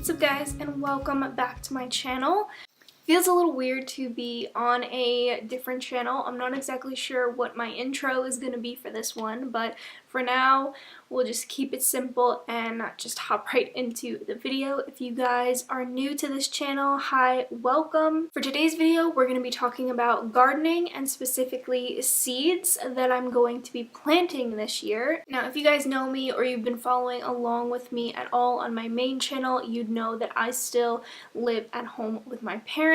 What's up guys, and welcome back to my channel. Feels a little weird to be on a different channel. I'm not exactly sure what my intro is going to be for this one, but for now we'll just keep it simple and just hop right into the video. If you guys are new to this channel, hi, welcome. For today's video we're going to be talking about gardening and specifically seeds that I'm going to be planting this year. Now if you guys know me or you've been following along with me at all on my main channel, you'd know that I still live at home with my parents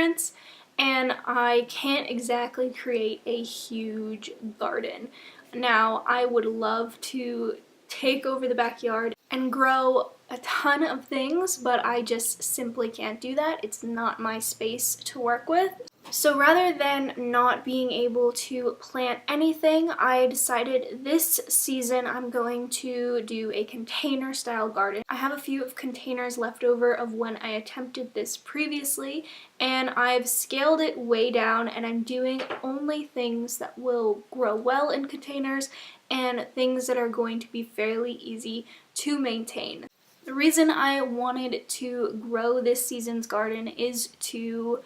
and I can't exactly create a huge garden. Now, I would love to take over the backyard and grow a ton of things, but I just simply can't do that. It's not my space to work with. So rather than not being able to plant anything, I decided this season I'm going to do a container style garden. I have a few of containers left over of when I attempted this previously, and I've scaled it way down and I'm doing only things that will grow well in containers and things that are going to be fairly easy to maintain. The reason I wanted to grow this season's garden is to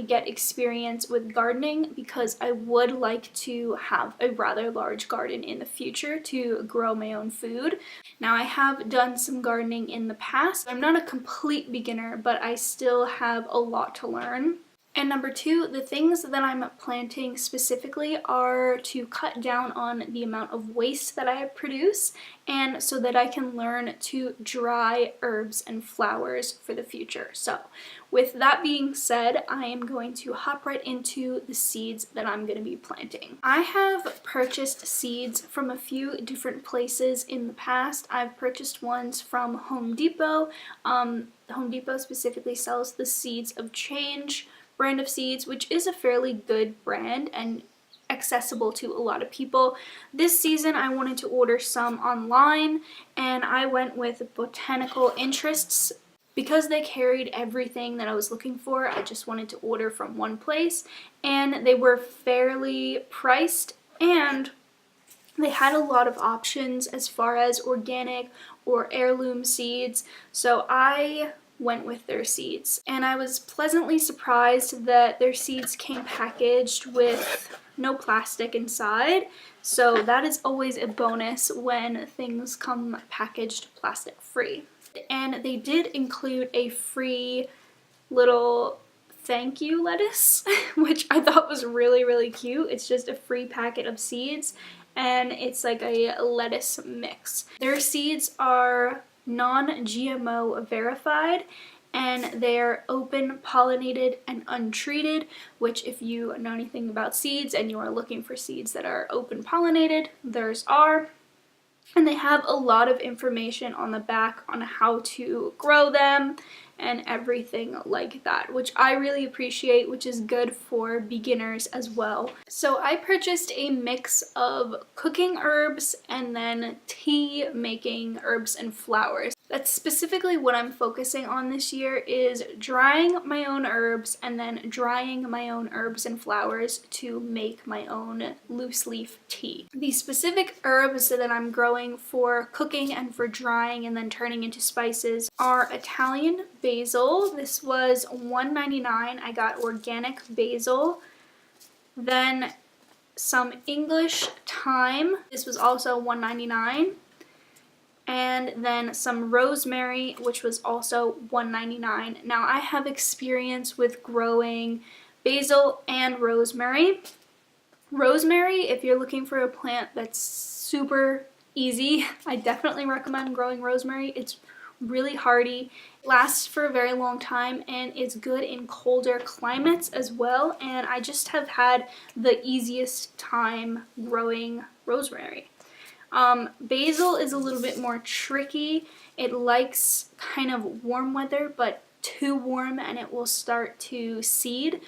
get experience with gardening, because I would like to have a rather large garden in the future to grow my own food. Now I have done some gardening in the past. I'm not a complete beginner, but I still have a lot to learn. And number two, the things that I'm planting specifically are to cut down on the amount of waste that I produce, and so that I can learn to dry herbs and flowers for the future. So with that being said, I am going to hop right into the seeds that I'm going to be planting. I have purchased seeds from a few different places in the past. I've purchased ones from Home Depot. Home Depot specifically sells the Seeds of Change brand of seeds, which is a fairly good brand and accessible to a lot of people. This season I wanted to order some online, and I went with Botanical Interests. Because they carried everything that I was looking for, I just wanted to order from one place, and they were fairly priced, and they had a lot of options as far as organic or heirloom seeds, so I went with their seeds. And I was pleasantly surprised that their seeds came packaged with no plastic inside, so that is always a bonus when things come packaged plastic free. And they did include a free little thank you lettuce, which I thought was really cute. It's just a free packet of seeds, and it's like a lettuce mix. Their seeds are non-GMO verified, and they're open pollinated and untreated, which if you know anything about seeds and you are looking for seeds that are open pollinated, theirs are. And they have a lot of information on the back on how to grow them and everything like that, which I really appreciate, which is good for beginners as well. So I purchased a mix of cooking herbs and then tea making herbs and flowers. That's specifically what I'm focusing on this year, is drying my own herbs and then drying my own herbs and flowers to make my own loose leaf tea. The specific herbs that I'm growing for cooking and for drying and then turning into spices are Italian basil. This was $1.99. I got organic basil. Then some English thyme. This was also $1.99. And then some rosemary, which was also $1.99. Now I have experience with growing basil and rosemary. Rosemary, if you're looking for a plant that's super easy, I definitely recommend growing rosemary. It's really hardy, lasts for a very long time, and it's good in colder climates as well, and I just have had the easiest time growing rosemary. Basil is a little bit more tricky. It likes kind of warm weather, but too warm and it will start to seed.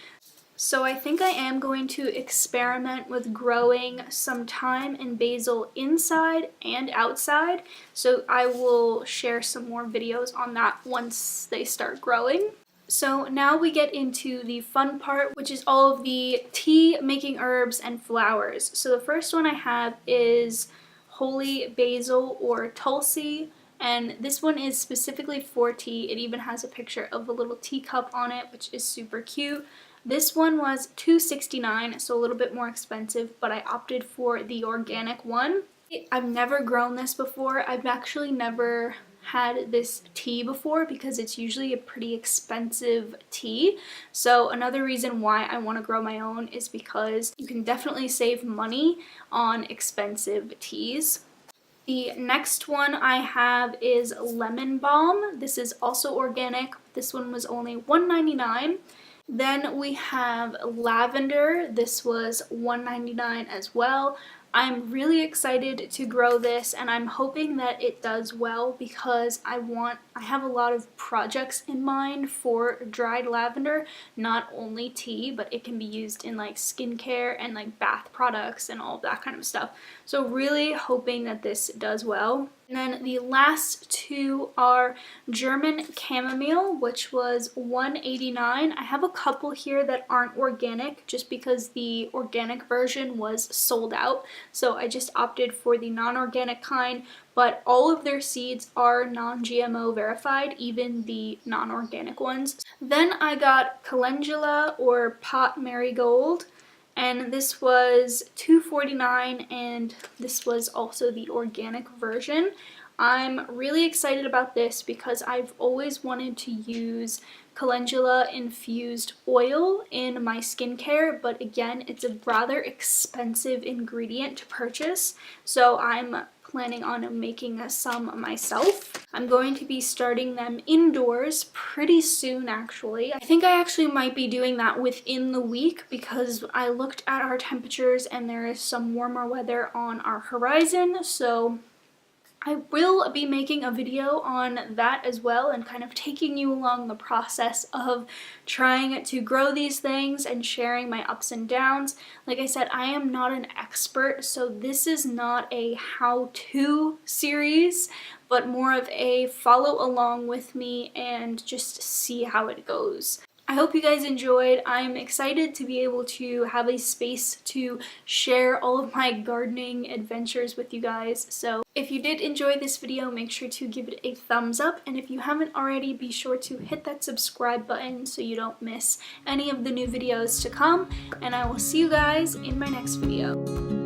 So I think I am going to experiment with growing some thyme and basil inside and outside. So I will share some more videos on that once they start growing. So now we get into the fun part, which is all of the tea making herbs and flowers. So the first one I have is holy basil or tulsi, and this one is specifically for tea. It even has a picture of a little teacup on it, which is super cute. This one was $2.69, so a little bit more expensive, but I opted for the organic one. I've never grown this before. I've actually never had this tea before because it's usually a pretty expensive tea. So another reason why I want to grow my own is because you can definitely save money on expensive teas. The next one I have is lemon balm. This is also organic. This one was only $1.99. Then we have lavender. This was $1.99 as well. I'm really excited to grow this, and I'm hoping that it does well because I have a lot of projects in mind for dried lavender, not only tea, but it can be used in like skincare and like bath products and all that kind of stuff. So really hoping that this does well. And then the last two are German chamomile, which was $1.89. I have a couple here that aren't organic just because the organic version was sold out. So I just opted for the non-organic kind, but all of their seeds are non-GMO verified, even the non-organic ones. Then I got calendula or pot marigold, and this was $2.49, and this was also the organic version. I'm really excited about this because I've always wanted to use calendula infused oil in my skincare, but again, it's a rather expensive ingredient to purchase, so I'm planning on making some myself. I'm going to be starting them indoors pretty soon actually. I think I actually might be doing that within the week because I looked at our temperatures and there is some warmer weather on our horizon, so I will be making a video on that as well and kind of taking you along the process of trying to grow these things and sharing my ups and downs. Like I said, I am not an expert, so this is not a how-to series, but more of a follow along with me and just see how it goes. I hope you guys enjoyed. I'm excited to be able to have a space to share all of my gardening adventures with you guys. So if you did enjoy this video, make sure to give it a thumbs up. And if you haven't already, be sure to hit that subscribe button so you don't miss any of the new videos to come. And I will see you guys in my next video.